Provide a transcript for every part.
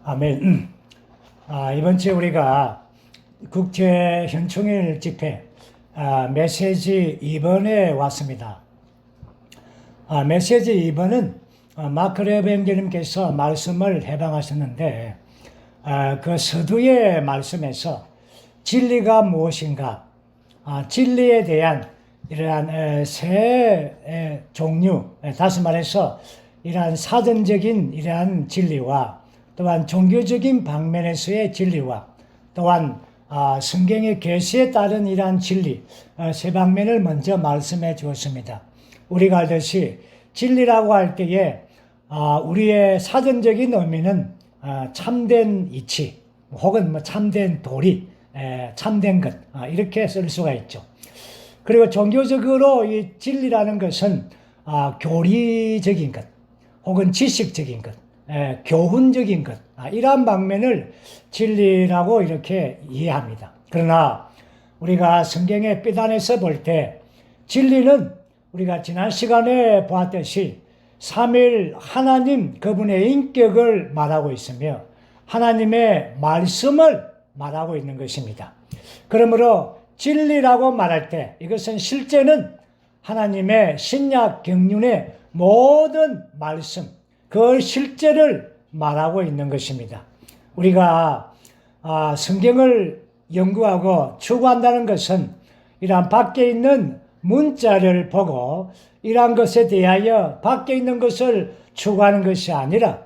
아멘. 이번 주에 우리가 국제 현충일 집회 메시지 2번에 왔습니다. 메시지 2번은 마크 레벤교님께서 말씀을 해방하셨는데 그 서두의 말씀에서 진리가 무엇인가, 진리에 대한 이러한 세 종류, 다시 말해서 이러한 사전적인 이러한 진리와 또한 종교적인 방면에서의 진리와 또한 성경의 계시에 따른 이러한 진리 세 방면을 먼저 말씀해 주었습니다. 우리가 알듯이 진리라고 할 때에 우리의 사전적인 의미는 참된 이치 혹은 참된 도리, 참된 것 이렇게 쓸 수가 있죠. 그리고 종교적으로 이 진리라는 것은 교리적인 것 혹은 지식적인 것, 교훈적인 것, 이러한 방면을 진리라고 이렇게 이해합니다. 그러나 우리가 성경의 삐단에서 볼 때 진리는 우리가 지난 시간에 보았듯이 삼일 하나님 그분의 인격을 말하고 있으며 하나님의 말씀을 말하고 있는 것입니다. 그러므로 진리라고 말할 때 이것은 실제는 하나님의 신약 경륜의 모든 말씀, 그 실제를 말하고 있는 것입니다. 우리가 성경을 연구하고 추구한다는 것은 이러한 밖에 있는 문자를 보고 이러한 것에 대하여 밖에 있는 것을 추구하는 것이 아니라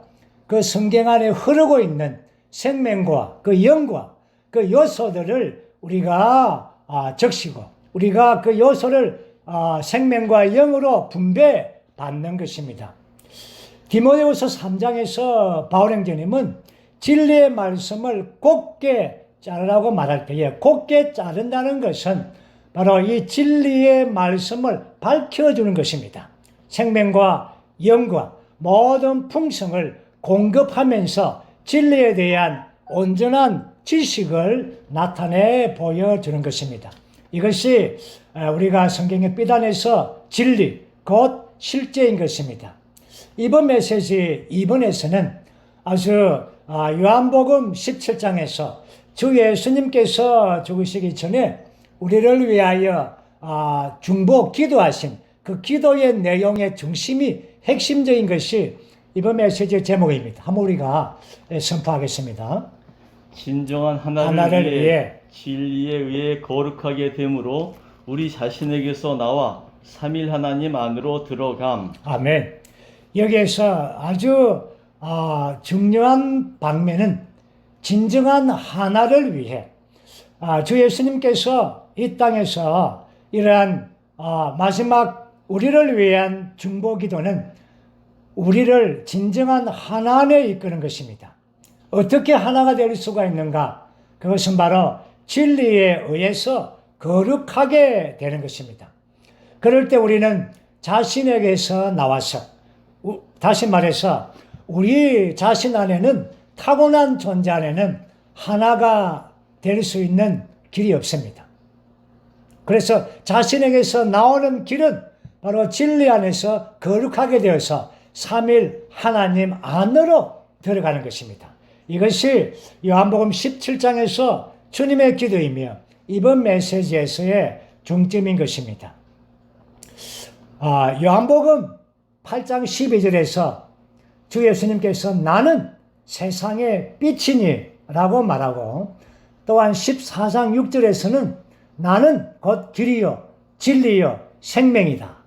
그 성경 안에 흐르고 있는 생명과 그 영과 그 요소들을 우리가 적시고 우리가 그 요소를 생명과 영으로 분배받는 것입니다. 디모데후서 3장에서 바울행전님은 진리의 말씀을 곱게 자르라고 말할 때에 곱게 자른다는 것은 바로 이 진리의 말씀을 밝혀주는 것입니다. 생명과 영과 모든 풍성을 공급하면서 진리에 대한 온전한 지식을 나타내 보여주는 것입니다. 이것이 우리가 성경의 삐단에서 진리, 곧 실제인 것입니다. 이번 메시지 2번에서는 아주 요한복음 17장에서 주 예수님께서 죽으시기 전에 우리를 위하여 중보 기도하신 그 기도의 내용의 중심이 핵심적인 것이 이번 메시지의 제목입니다. 한번 우리가 선포하겠습니다. 진정한 하나를 위해 진리에 의해 거룩하게 됨으로 우리 자신에게서 나와 삼일 하나님 안으로 들어감. 아멘. 여기에서 아주 중요한 방면은 진정한 하나를 위해 주 예수님께서 이 땅에서 이러한 마지막 우리를 위한 중보기도는 우리를 진정한 하나 안에 이끄는 것입니다. 어떻게 하나가 될 수가 있는가? 그것은 바로 진리에 의해서 거룩하게 되는 것입니다. 그럴 때 우리는 자신에게서 나와서 다시 말해서 우리 자신 안에는 타고난 존재 안에는 하나가 될 수 있는 길이 없습니다. 그래서 자신에게서 나오는 길은 바로 진리 안에서 거룩하게 되어서 삼일 하나님 안으로 들어가는 것입니다. 이것이 요한복음 17장에서 주님의 기도이며 이번 메시지에서의 중점인 것입니다. 요한복음 8장 12절에서 주 예수님께서 나는 세상의 빛이니 라고 말하고 또한 14장 6절에서는 나는 곧 길이요 진리요 생명이다.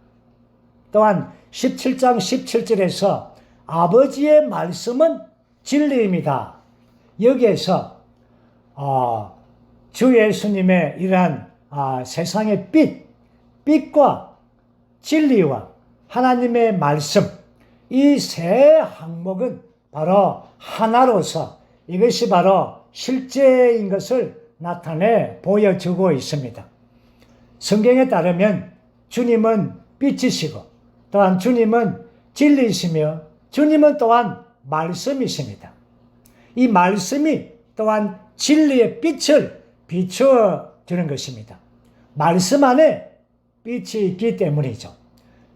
또한 17장 17절에서 아버지의 말씀은 진리입니다. 여기에서 주 예수님의 이러한 세상의 빛과 진리와 하나님의 말씀 이 세 항목은 바로 하나로서 이것이 바로 실제인 것을 나타내 보여주고 있습니다. 성경에 따르면 주님은 빛이시고 또한 주님은 진리이시며 주님은 또한 말씀이십니다. 이 말씀이 또한 진리의 빛을 비추어 주는 것입니다. 말씀 안에 빛이 있기 때문이죠.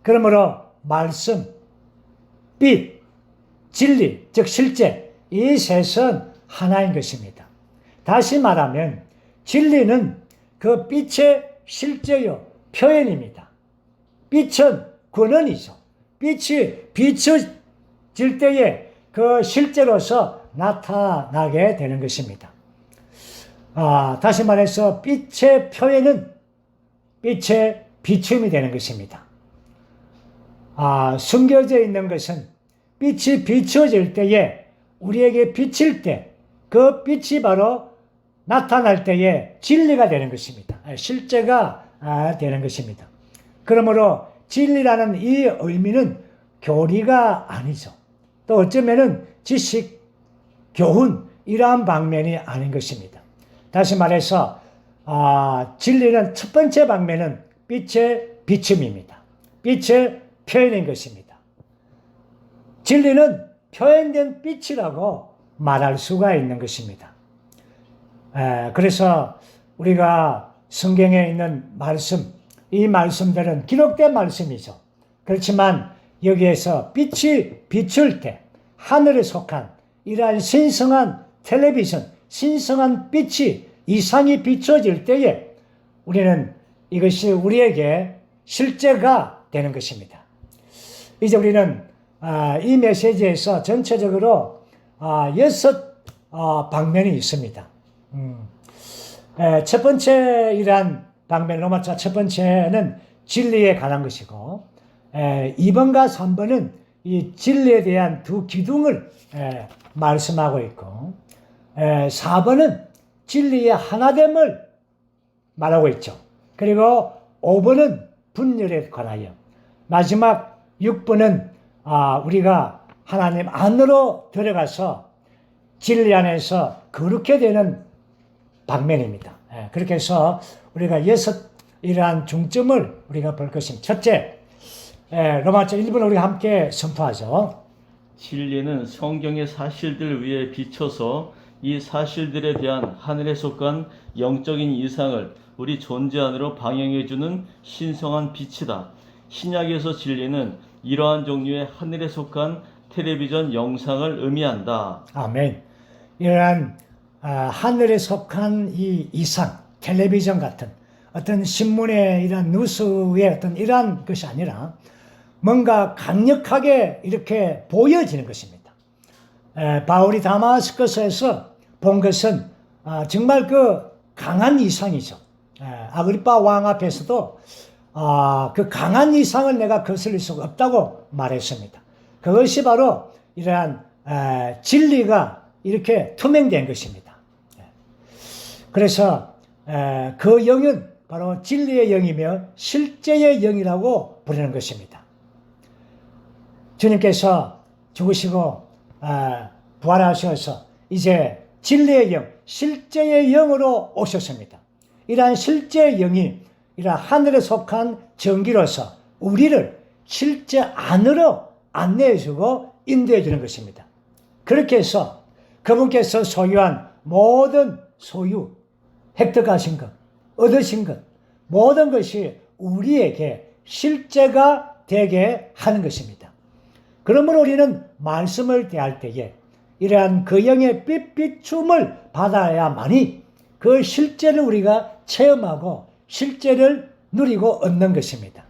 그러므로 말씀, 빛, 진리, 즉 실제 이 셋은 하나인 것입니다. 다시 말하면 진리는 그 빛의 실제요 표현입니다. 빛은 근원이죠. 빛이 비춰질 때에 그 실제로서 나타나게 되는 것입니다. 다시 말해서 빛의 표현은 빛의 비춤이 되는 것입니다. 숨겨져 있는 것은 빛이 비춰질 때에 우리에게 비칠 때 그 빛이 바로 나타날 때에 진리가 되는 것입니다. 실제가 되는 것입니다. 그러므로 진리라는 이 의미는 교리가 아니죠. 또 어쩌면은 지식, 교훈 이러한 방면이 아닌 것입니다. 다시 말해서 진리는 첫 번째 방면은 빛의 비춤입니다. 빛의 표현인 것입니다. 진리는 표현된 빛이라고 말할 수가 있는 것입니다. 그래서 우리가 성경에 있는 말씀, 이 말씀들은 기록된 말씀이죠. 그렇지만 여기에서 빛이 비출 때 하늘에 속한 이러한 신성한 텔레비전, 신성한 빛이 이상이 비춰질 때에 우리는 이것이 우리에게 실제가 되는 것입니다. 이제 우리는 이 메시지에서 전체적으로 6 방면이 있습니다. 첫 번째 이러한 방면, 로마서 첫 번째는 진리에 관한 것이고 2번과 3번은 이 진리에 대한 두 기둥을 말씀하고 있고 4번은 진리의 하나됨을 말하고 있죠. 그리고 5번은 분열에 관하여, 마지막 6번은 우리가 하나님 안으로 들어가서 진리 안에서 거룩해 되는 방면입니다. 그렇게 해서 우리가 6 이러한 중점을 우리가 볼 것입니다. 첫째, 로마서 1번 우리 함께 선포하죠. 진리는 성경의 사실들 위에 비춰서 이 사실들에 대한 하늘에 속한 영적인 이상을 우리 존재 안으로 방영해주는 신성한 빛이다. 신약에서 진리는 이러한 종류의 하늘에 속한 텔레비전 영상을 의미한다. 아멘. 이러한 하늘에 속한 이 이상, 텔레비전 같은 어떤 신문의 이런 뉴스의 어떤 이러한 것이 아니라 뭔가 강력하게 이렇게 보여지는 것입니다. 바울이 다마스커스에서 본 것은 정말 그 강한 이상이죠. 아그리파 왕 앞에서도 그 강한 이상을 내가 거슬릴 수가 없다고 말했습니다. 그것이 바로 이러한 진리가 이렇게 투명된 것입니다. 그래서 그 영은 바로 진리의 영이며 실제의 영이라고 부르는 것입니다. 주님께서 죽으시고 부활하셔서 이제 진리의 영, 실제의 영으로 오셨습니다. 이러한 실제의 영이 이러한 하늘에 속한 전기로서 우리를 실제 안으로 안내해주고 인도해주는 것입니다. 그렇게 해서 그분께서 소유한 모든 소유, 획득하신 것, 얻으신 것, 모든 것이 우리에게 실제가 되게 하는 것입니다. 그러므로 우리는 말씀을 대할 때에 이러한 그 영의 빛비춤을 받아야만이 그 실제를 우리가 체험하고 실제를 누리고 얻는 것입니다.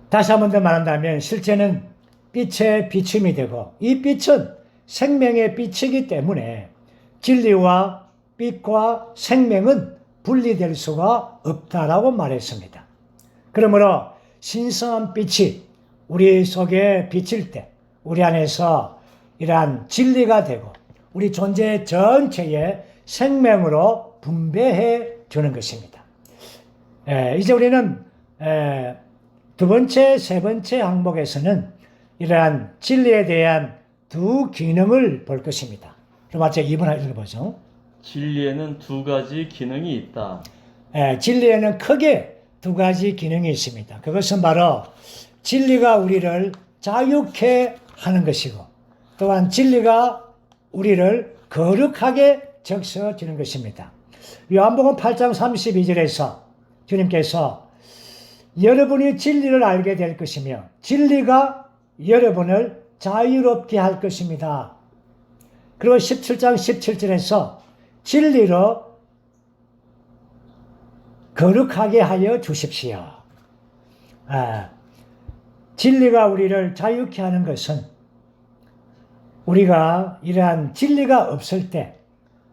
다시 한 번 더 말한다면 실제는 빛의 비춤이 되고 이 빛은 생명의 빛이기 때문에 진리와 빛과 생명은 분리될 수가 없다라고 말했습니다. 그러므로 신성한 빛이 우리 속에 비칠 때 우리 안에서 이러한 진리가 되고 우리 존재 전체의 생명으로 분배해 주는 것입니다. 이제 우리는 두 번째, 세 번째 항목에서는 이러한 진리에 대한 두 기능을 볼 것입니다. 로마서 2번 읽어보죠. 진리에는 두 가지 기능이 있다. 진리에는 크게 두 가지 기능이 있습니다. 그것은 바로 진리가 우리를 자유케 하는 것이고 또한 진리가 우리를 거룩하게 적셔주는 것입니다. 요한복음 8장 32절에서 주님께서 여러분이 진리를 알게 될 것이며 진리가 여러분을 자유롭게 할 것입니다. 그리고 17장 17절에서 진리로 거룩하게 하여 주십시오. 진리가 우리를 자유케 하는 것은 우리가 이러한 진리가 없을 때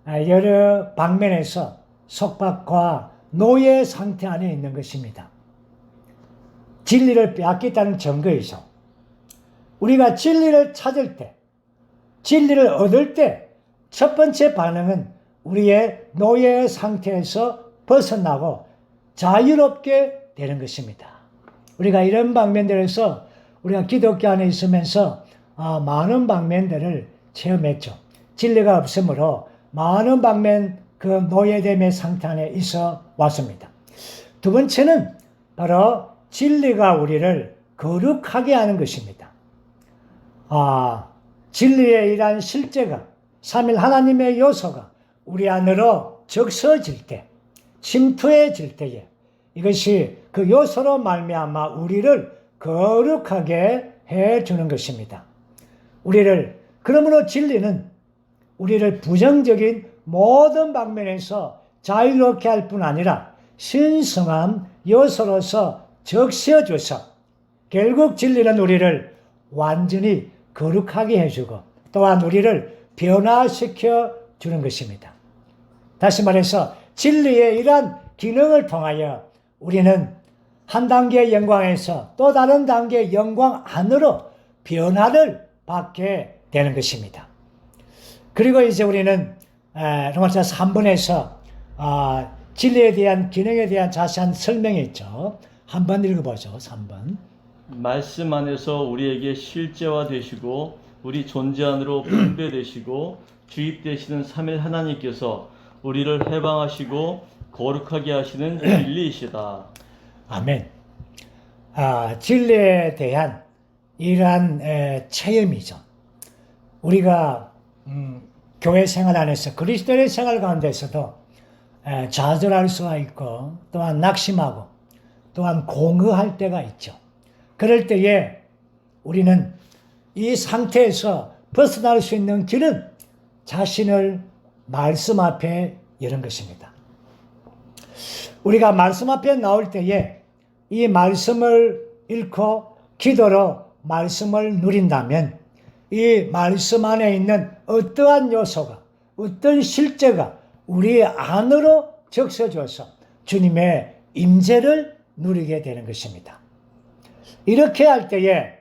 여러 방면에서 속박과 노예 상태 안에 있는 것입니다. 진리를 빼앗겼다는 증거이죠. 우리가 진리를 찾을 때, 진리를 얻을 때 첫 번째 반응은 우리의 노예 상태에서 벗어나고 자유롭게 되는 것입니다. 우리가 이런 방면들에서 우리가 기독교 안에 있으면서 많은 방면들을 체험했죠. 진리가 없으므로 많은 방면 그 노예됨의 상태 안에 있어 왔습니다. 두 번째는 바로 진리가 우리를 거룩하게 하는 것입니다. 진리의 이러한 실제가 삼일 하나님의 요소가 우리 안으로 적셔질 때, 침투해질 때에 이것이 그 요소로 말미암아 우리를 거룩하게 해주는 것입니다. 그러므로 진리는 우리를 부정적인 모든 방면에서 자유롭게 할 뿐 아니라 신성한 요소로서 적셔줘서 결국 진리는 우리를 완전히 거룩하게 해주고 또한 우리를 변화시켜 주는 것입니다. 다시 말해서 진리의 이러한 기능을 통하여 우리는 한 단계의 영광에서 또 다른 단계의 영광 안으로 변화를 받게 되는 것입니다. 그리고 이제 우리는 로마서 3번에서 진리에 대한 기능에 대한 자세한 설명이 있죠. 한번 읽어보죠. 3번. 말씀 안에서 우리에게 실제화 되시고 우리 존재 안으로 분배되시고 주입되시는 삼일 하나님께서 우리를 해방하시고 거룩하게 하시는 진리이시다. 아멘. 진리에 대한 이러한 체험이죠. 우리가 교회 생활 안에서 그리스도의 생활 가운데서도 좌절할 수가 있고 또한 낙심하고 또한 공허할 때가 있죠. 그럴 때에 우리는 이 상태에서 벗어날 수 있는 길은 자신을 말씀 앞에 여는 것입니다. 우리가 말씀 앞에 나올 때에 이 말씀을 읽고 기도로 말씀을 누린다면 이 말씀 안에 있는 어떠한 요소가 어떤 실제가 우리 안으로 적셔져서 주님의 임재를 누리게 되는 것입니다. 이렇게 할 때에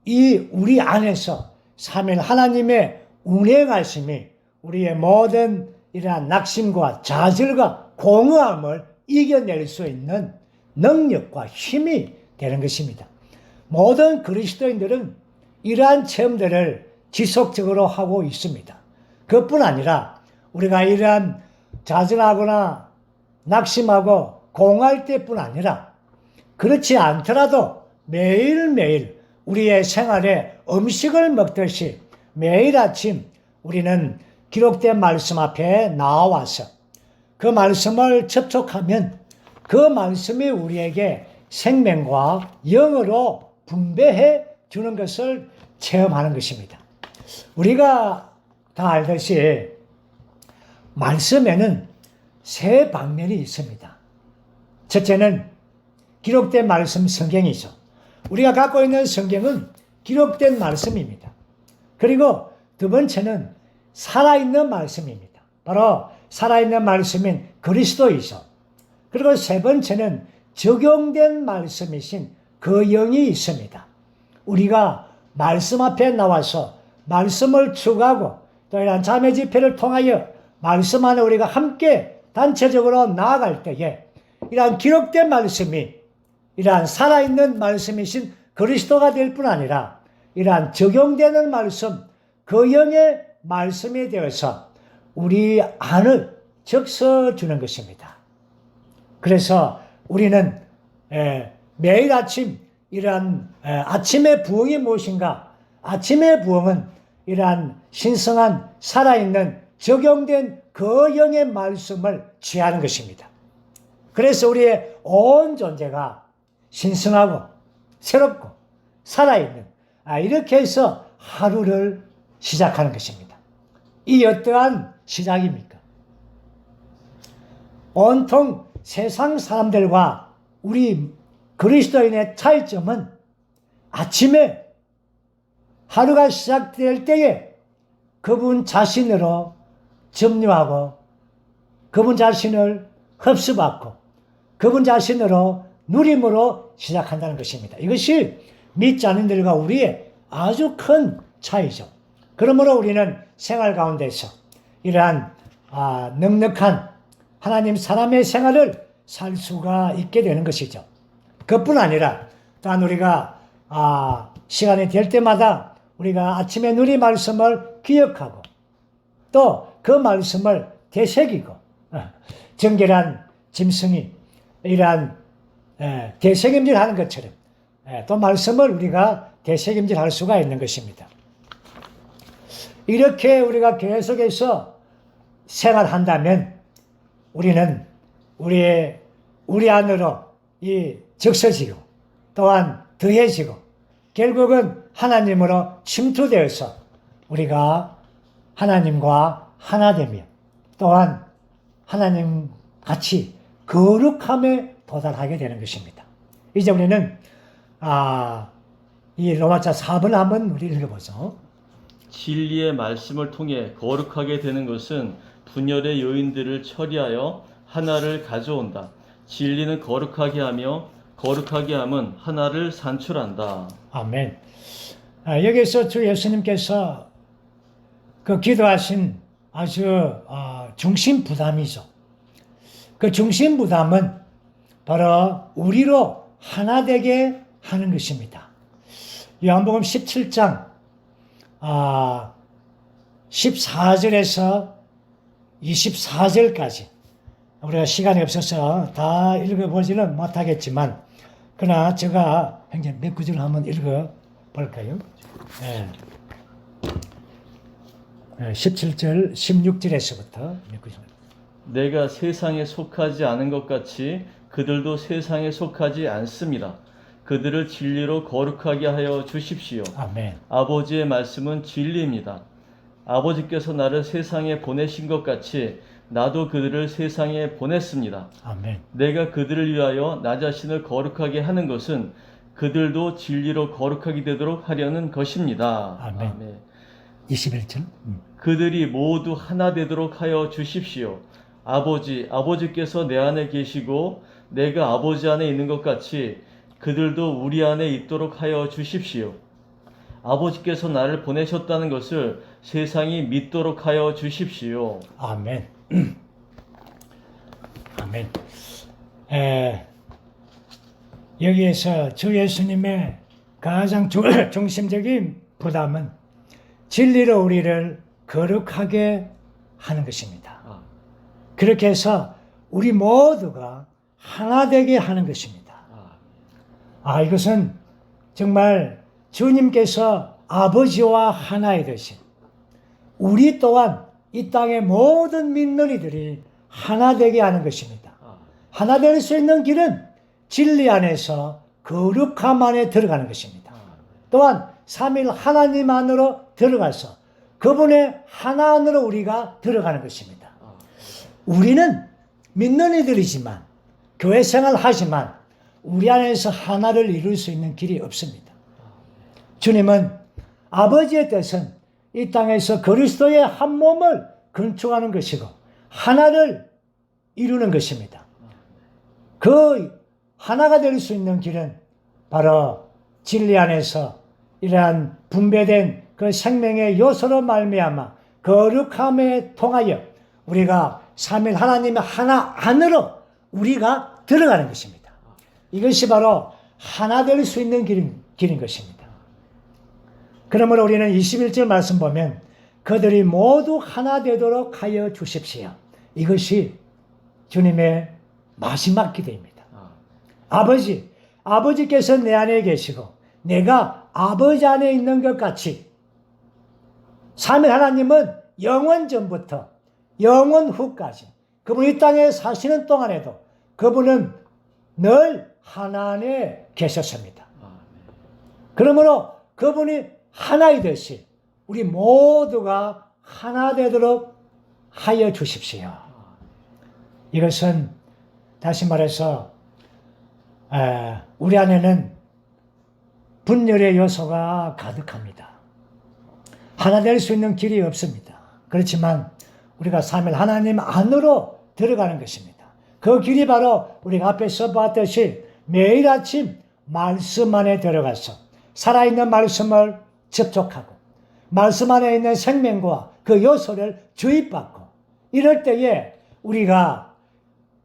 이 우리 안에서 삼일 하나님의 운행하심이 우리의 모든 이러한 낙심과 좌절과 공허함을 이겨낼 수 있는 능력과 힘이 되는 것입니다. 모든 그리스도인들은 이러한 체험들을 지속적으로 하고 있습니다. 그뿐 아니라 우리가 이러한 좌절하거나 낙심하고 공허할 때뿐 아니라 그렇지 않더라도 매일매일 우리의 생활에 음식을 먹듯이 매일 아침 우리는 기록된 말씀 앞에 나와서 그 말씀을 접촉하면 그 말씀이 우리에게 생명과 영으로 분배해 주는 것을 체험하는 것입니다. 우리가 다 알듯이 말씀에는 세 방면이 있습니다. 첫째는 기록된 말씀 성경이죠. 우리가 갖고 있는 성경은 기록된 말씀입니다. 그리고 두 번째는 살아있는 말씀입니다. 바로 살아있는 말씀인 그리스도이죠. 그리고 세 번째는 적용된 말씀이신 그 영이 있습니다. 우리가 말씀 앞에 나와서 말씀을 추구하고 또 이런 자매 집회를 통하여 말씀 안에 우리가 함께 단체적으로 나아갈 때에 이러한 기록된 말씀이 이러한 살아있는 말씀이신 그리스도가 될 뿐 아니라 이러한 적용되는 말씀, 그 영의 말씀이 되어서 우리 안을 적셔주는 것입니다. 그래서 우리는 매일 아침 이러한 아침의 부흥이 무엇인가? 아침의 부흥은 이러한 신성한 살아있는 적용된 그 영의 말씀을 취하는 것입니다. 그래서 우리의 온 존재가 신성하고 새롭고 살아있는 이렇게 해서 하루를 시작하는 것입니다. 이 어떠한 시작입니까? 온통 세상 사람들과 우리 그리스도인의 차이점은 아침에 하루가 시작될 때에 그분 자신으로 점유하고 그분 자신을 흡수받고 그분 자신으로 누림으로 시작한다는 것입니다. 이것이 믿지 않는 들과 우리의 아주 큰 차이죠. 그러므로 우리는 생활 가운데서 이러한 넉넉한 하나님 사람의 생활을 살 수가 있게 되는 것이죠. 그뿐 아니라 또한 우리가 시간이 될 때마다 우리가 아침에 누린 말씀을 기억하고 또 그 말씀을 되새기고 정결한 짐승이 이러한 되새김질하는 것처럼 또 말씀을 우리가 되새김질할 수가 있는 것입니다. 이렇게 우리가 계속해서 생활한다면 우리는 우리 안으로 이 적셔지고 또한 더해지고 결국은 하나님으로 침투되어서 우리가 하나님과 하나 되며 또한 하나님 같이 거룩함에 도달하게 되는 것입니다. 이제 우리는 이 로마서 4번을 한번 우리 읽어보죠. 진리의 말씀을 통해 거룩하게 되는 것은 분열의 요인들을 처리하여 하나를 가져온다. 진리는 거룩하게 하며 거룩하게 함은 하나를 산출한다. 아멘. 여기서 주 예수님께서 그 기도하신 아주 중심 부담이죠. 그 중심 부담은 바로 우리로 하나 되게 하는 것입니다. 요한복음 17장 14절에서 24절까지 우리가 시간이 없어서 다 읽어보지는 못하겠지만 그러나 제가 굉장히 몇 구절 한번 읽어볼까요? 17절, 16절에서부터 몇 구절. 내가 세상에 속하지 않은 것 같이 그들도 세상에 속하지 않습니다. 그들을 진리로 거룩하게 하여 주십시오. 아멘. 아버지의 말씀은 진리입니다. 아버지께서 나를 세상에 보내신 것 같이 나도 그들을 세상에 보냈습니다. 아멘. 내가 그들을 위하여 나 자신을 거룩하게 하는 것은 그들도 진리로 거룩하게 되도록 하려는 것입니다. 아멘. 21절. 그들이 모두 하나 되도록 하여 주십시오. 아버지께서 내 안에 계시고 내가 아버지 안에 있는 것 같이 그들도 우리 안에 있도록 하여 주십시오. 아버지께서 나를 보내셨다는 것을 세상이 믿도록 하여 주십시오. 아멘. 아멘. 여기에서 주 예수님의 가장 중심적인 부담은 진리로 우리를 거룩하게 하는 것입니다. 그렇게 해서 우리 모두가 하나 되게 하는 것입니다. 이것은 정말 주님께서 아버지와 하나이 되신 우리 또한 이 땅의 모든 믿는 이들이 하나 되게 하는 것입니다. 하나 될 수 있는 길은 진리 안에서 거룩함 안에 들어가는 것입니다. 또한 삼일 하나님 안으로 들어가서 그분의 하나 안으로 우리가 들어가는 것입니다. 우리는 믿는 이들이지만 교회 생활하지만 우리 안에서 하나를 이룰 수 있는 길이 없습니다. 주님은 아버지의 뜻은 이 땅에서 그리스도의 한 몸을 건축하는 것이고 하나를 이루는 것입니다. 그 하나가 될 수 있는 길은 바로 진리 안에서 이러한 분배된 그 생명의 요소로 말미암아 거룩함에 통하여 우리가 삼일 하나님의 하나 안으로 우리가 들어가는 것입니다. 이것이 바로 하나 될 수 있는 길인 것입니다. 그러므로 우리는 21절 말씀 보면 그들이 모두 하나 되도록 하여 주십시오. 이것이 주님의 마지막 기도입니다. 아버지께서 내 안에 계시고 내가 아버지 안에 있는 것 같이 삼일 하나님은 영원 전부터 영원 후까지 그분 이 땅에 사시는 동안에도 그분은 늘 하나 안에 계셨습니다. 그러므로 그분이 하나이듯이 우리 모두가 하나 되도록 하여 주십시오. 이것은 다시 말해서 우리 안에는 분열의 요소가 가득합니다. 하나 될 수 있는 길이 없습니다. 그렇지만 우리가 삼일 하나님 안으로 들어가는 것입니다. 그 길이 바로 우리가 앞에서 봤듯이 매일 아침 말씀 안에 들어가서 살아있는 말씀을 접촉하고 말씀 안에 있는 생명과 그 요소를 주입받고 이럴 때에 우리가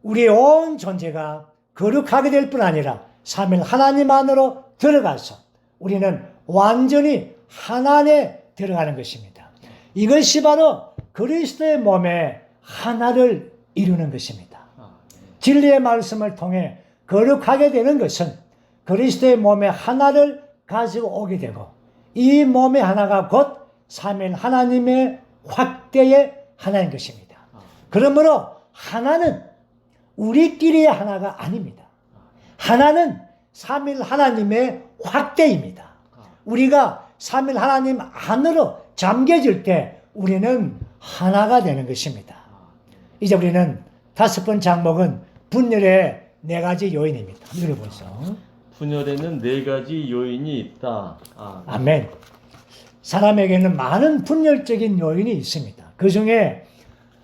우리의 온 존재가 거룩하게 될 뿐 아니라 삼일 하나님 안으로 들어가서 우리는 완전히 하나에 들어가는 것입니다. 이것이 바로 그리스도의 몸에 하나를 이루는 것입니다. 진리의 말씀을 통해 거룩하게 되는 것은 그리스도의 몸의 하나를 가지고 오게 되고 이 몸의 하나가 곧 삼일 하나님의 확대의 하나인 것입니다. 그러므로 하나는 우리끼리의 하나가 아닙니다. 하나는 삼일 하나님의 확대입니다. 우리가 삼일 하나님 안으로 잠겨질 때 우리는 하나가 되는 것입니다. 이제 우리는 다섯 번째 항목은 분열의 네 가지 요인입니다. 읽어보세요. 분열에는 네 가지 요인이 있다. 아멘. 사람에게는 많은 분열적인 요인이 있습니다. 그 중에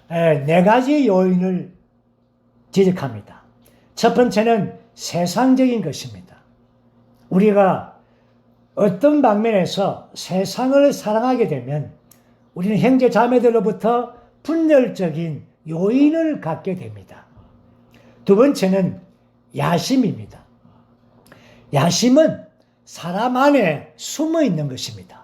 네 가지 요인을 지적합니다. 첫 번째는 세상적인 것입니다. 우리가 어떤 방면에서 세상을 사랑하게 되면 우리는 형제 자매들로부터 분열적인 요인을 갖게 됩니다. 두 번째는 야심입니다. 야심은 사람 안에 숨어 있는 것입니다.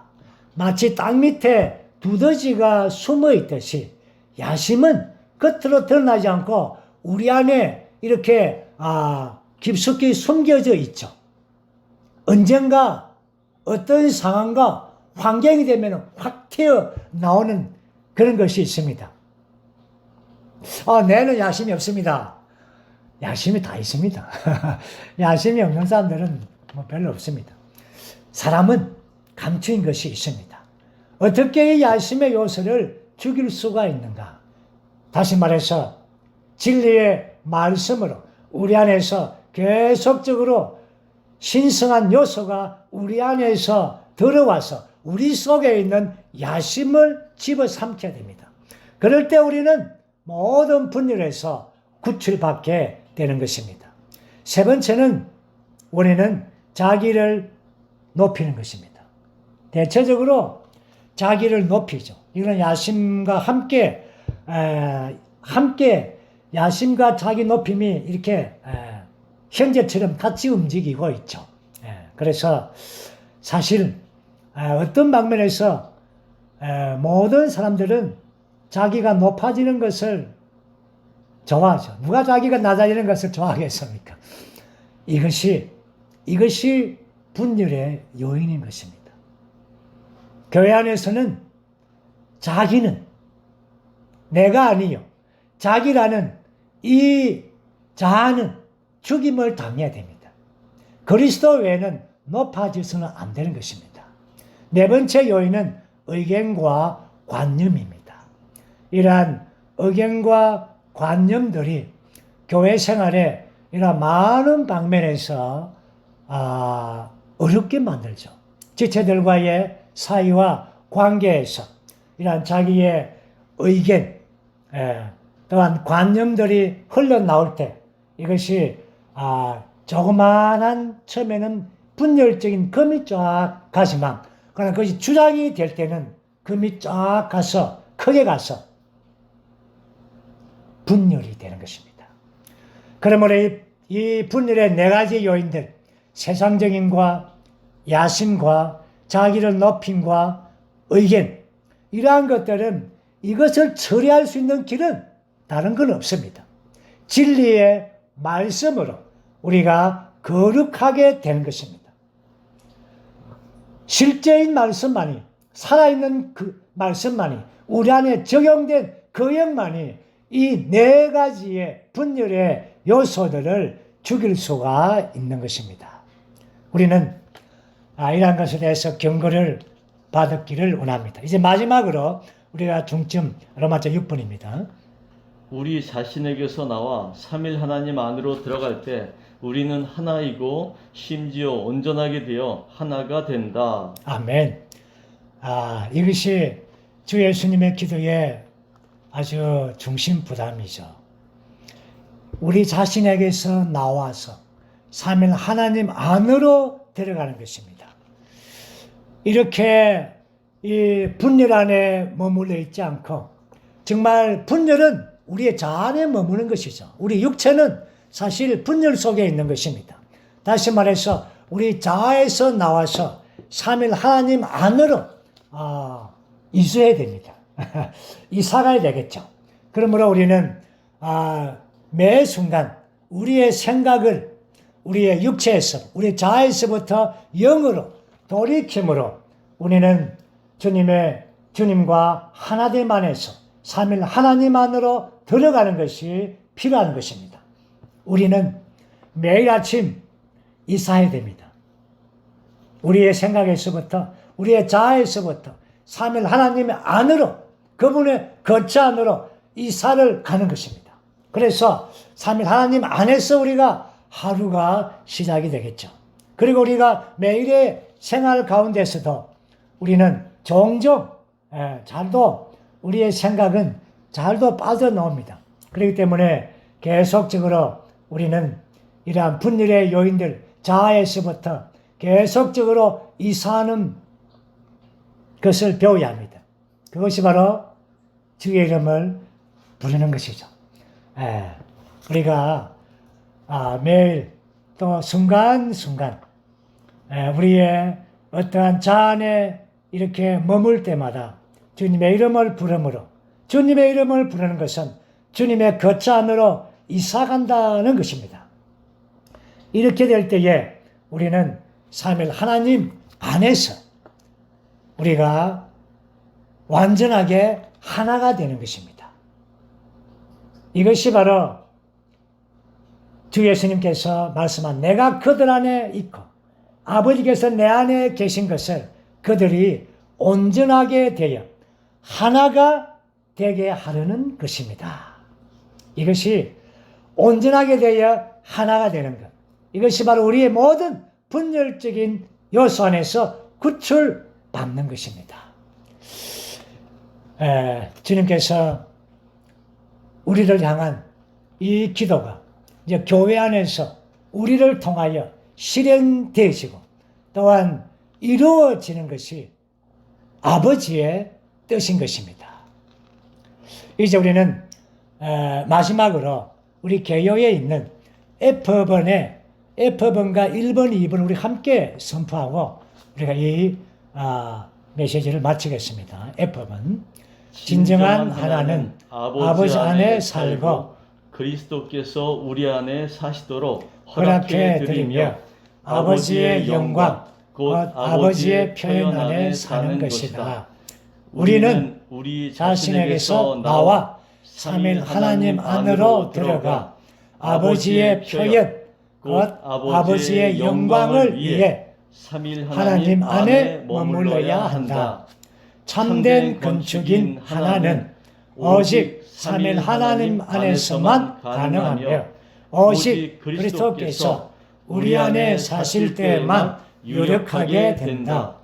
마치 땅 밑에 두더지가 숨어 있듯이 야심은 겉으로 드러나지 않고 우리 안에 이렇게 깊숙이 숨겨져 있죠. 언젠가 어떤 상황과 환경이 되면 확 튀어나오는 그런 것이 있습니다. 내는 야심이 없습니다. 야심이 다 있습니다. 야심이 없는 사람들은 별로 없습니다. 사람은 감추인 것이 있습니다. 어떻게 이 야심의 요소를 죽일 수가 있는가? 다시 말해서 진리의 말씀으로 우리 안에서 계속적으로 신성한 요소가 우리 안에서 들어와서 우리 속에 있는 야심을 집어삼켜야 됩니다. 그럴 때 우리는 모든 분열에서 구출받게 되는 것입니다. 세 번째는 우리는 자기를 높이는 것입니다. 대체적으로 자기를 높이죠. 이거는 야심과 함께 야심과 자기 높임이 이렇게 형제처럼 같이 움직이고 있죠. 그래서 사실 어떤 방면에서 모든 사람들은 자기가 높아지는 것을 좋아하죠. 누가 자기가 낮아지는 것을 좋아하겠습니까? 이것이 분열의 요인인 것입니다. 교회 안에서는 자기는 내가 아니요. 자기라는 이 자아는 죽임을 당해야 됩니다. 그리스도 외에는 높아져서는 안 되는 것입니다. 네 번째 요인은 의견과 관념입니다. 이러한 의견과 관념들이 교회 생활에 이런 많은 방면에서 어렵게 만들죠. 지체들과의 사이와 관계에서 이러한 자기의 의견, 또한 관념들이 흘러나올 때 이것이 조그만한 처음에는 분열적인 금이 쫙 가지만 그러나 그것이 주장이 될 때는 금이 쫙 가서 크게 가서 분열이 되는 것입니다. 그러므로 이 분열의 네 가지 요인들, 세상적인과 야심과 자기를 높임과 의견, 이러한 것들은 이것을 처리할 수 있는 길은 다른 건 없습니다. 진리의 말씀으로 우리가 거룩하게 되는 것입니다. 실제인 말씀만이, 살아있는 그 말씀만이, 우리 안에 적용된 그 영만이 이 네 가지의 분열의 요소들을 죽일 수가 있는 것입니다. 우리는 이러한 것에 대해서 경고를 받았기를 원합니다. 이제 마지막으로 우리가 중점 로마서 6번입니다. 우리 자신에게서 나와 삼일 하나님 안으로 들어갈 때 우리는 하나이고 심지어 온전하게 되어 하나가 된다. 아멘. 이것이 주 예수님의 기도의 아주 중심 부담이죠. 우리 자신에게서 나와서 삼일 하나님 안으로 들어가는 것입니다. 이렇게 이 분열 안에 머물러 있지 않고 정말 분열은 우리의 자아 안에 머무는 것이죠. 우리 육체는 사실 분열 속에 있는 것입니다. 다시 말해서 우리 자아에서 나와서 삼일 하나님 안으로 이수해야 됩니다. 이사가야 되겠죠. 그러므로 우리는 매 순간 우리의 생각을 우리의 육체에서 우리 자아에서부터 영으로 돌이킴으로 우리는 주님과 하나됨 안에서 삼일 하나님 안으로 들어가는 것이 필요한 것입니다. 우리는 매일 아침 이사해야 됩니다. 우리의 생각에서부터 우리의 자아에서부터 삼일 하나님 안으로 그분의 거처 안으로 이사를 가는 것입니다. 그래서 삼일 하나님 안에서 우리가 하루가 시작이 되겠죠. 그리고 우리가 매일의 생활 가운데서도 우리는 종종 잘도 우리의 생각은 잘도 빠져나옵니다. 그렇기 때문에 계속적으로 우리는 이러한 분열의 요인들 자아에서부터 계속적으로 이사하는 것을 배워야 합니다. 그것이 바로 주의 이름을 부르는 것이죠. 우리가 매일 또 순간순간 우리의 어떠한 자아 안에 이렇게 머물 때마다 주님의 이름을 부름으로 주님의 이름을 부르는 것은 주님의 거처 안으로 이사간다는 것입니다. 이렇게 될 때에 우리는 삼일 하나님 안에서 우리가 완전하게 하나가 되는 것입니다. 이것이 바로 주 예수님께서 말씀한 내가 그들 안에 있고 아버지께서 내 안에 계신 것을 그들이 온전하게 되어 하나가 되게 하려는 것입니다. 이것이 온전하게 되어 하나가 되는 것. 이것이 바로 우리의 모든 분열적인 요소 안에서 구출받는 것입니다. 주님께서 우리를 향한 이 기도가 이제 교회 안에서 우리를 통하여 실행되어지고 또한 이루어지는 것이 아버지의 뜻인 것입니다. 이제 우리는 마지막으로 우리 개요에 있는 F번과 1번, 2번 우리 함께 선포하고 우리가 이 메시지를 마치겠습니다. F번 진정한 하나는 아버지 안에 살고 그리스도께서 우리 안에 사시도록 허락해 드리며 아버지의 영광 곧 아버지의 표현 안에 사는 것이다. 우리는 우리 자신에게서 나와 삼일 하나님 안으로 들어가 아버지의 표현 곧 아버지의 영광을 위해 삼일 하나님 안에 머물러야 한다. 참된 건축인 하나는 오직 삼일 하나님 안에서만 가능하며 오직 그리스도께서 우리 안에 사실 때만 유력하게 된다.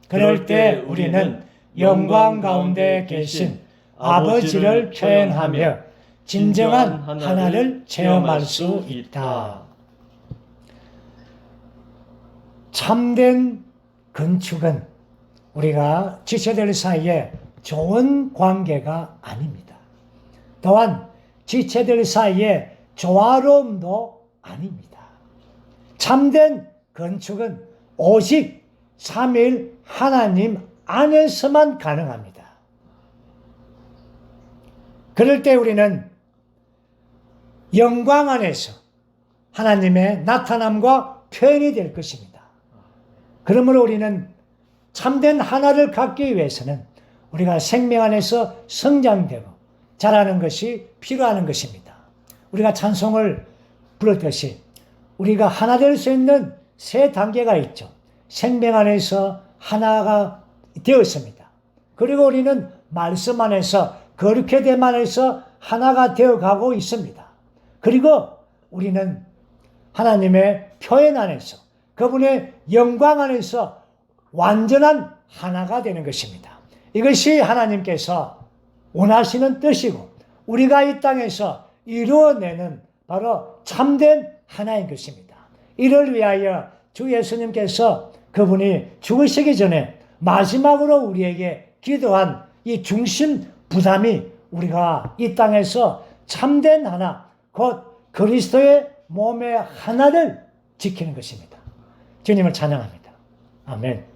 그럴 때 우리는 영광 가운데 계신 아버지를 표현하며 진정한 하나를 체험할 수 있다. 참된 건축은 우리가 지체들 사이에 좋은 관계가 아닙니다. 또한 지체들 사이에 조화로움도 아닙니다. 참된 건축은 오직 삼일 하나님 안에서만 가능합니다. 그럴 때 우리는 영광 안에서 하나님의 나타남과 표현이 될 것입니다. 그러므로 우리는 참된 하나를 갖기 위해서는 우리가 생명 안에서 성장되고 자라는 것이 필요한 것입니다. 우리가 찬송을 부르듯이 우리가 하나 될 수 있는 세 단계가 있죠. 생명 안에서 하나가 되었습니다. 그리고 우리는 말씀 안에서 거룩해 됨 안에서 하나가 되어가고 있습니다. 그리고 우리는 하나님의 표현 안에서 그분의 영광 안에서 완전한 하나가 되는 것입니다. 이것이 하나님께서 원하시는 뜻이고 우리가 이 땅에서 이루어내는 바로 참된 하나인 것입니다. 이를 위하여 주 예수님께서 그분이 죽으시기 전에 마지막으로 우리에게 기도한 이 중심 부담이 우리가 이 땅에서 참된 하나, 곧 그리스도의 몸의 하나를 지키는 것입니다. 주님을 찬양합니다. 아멘.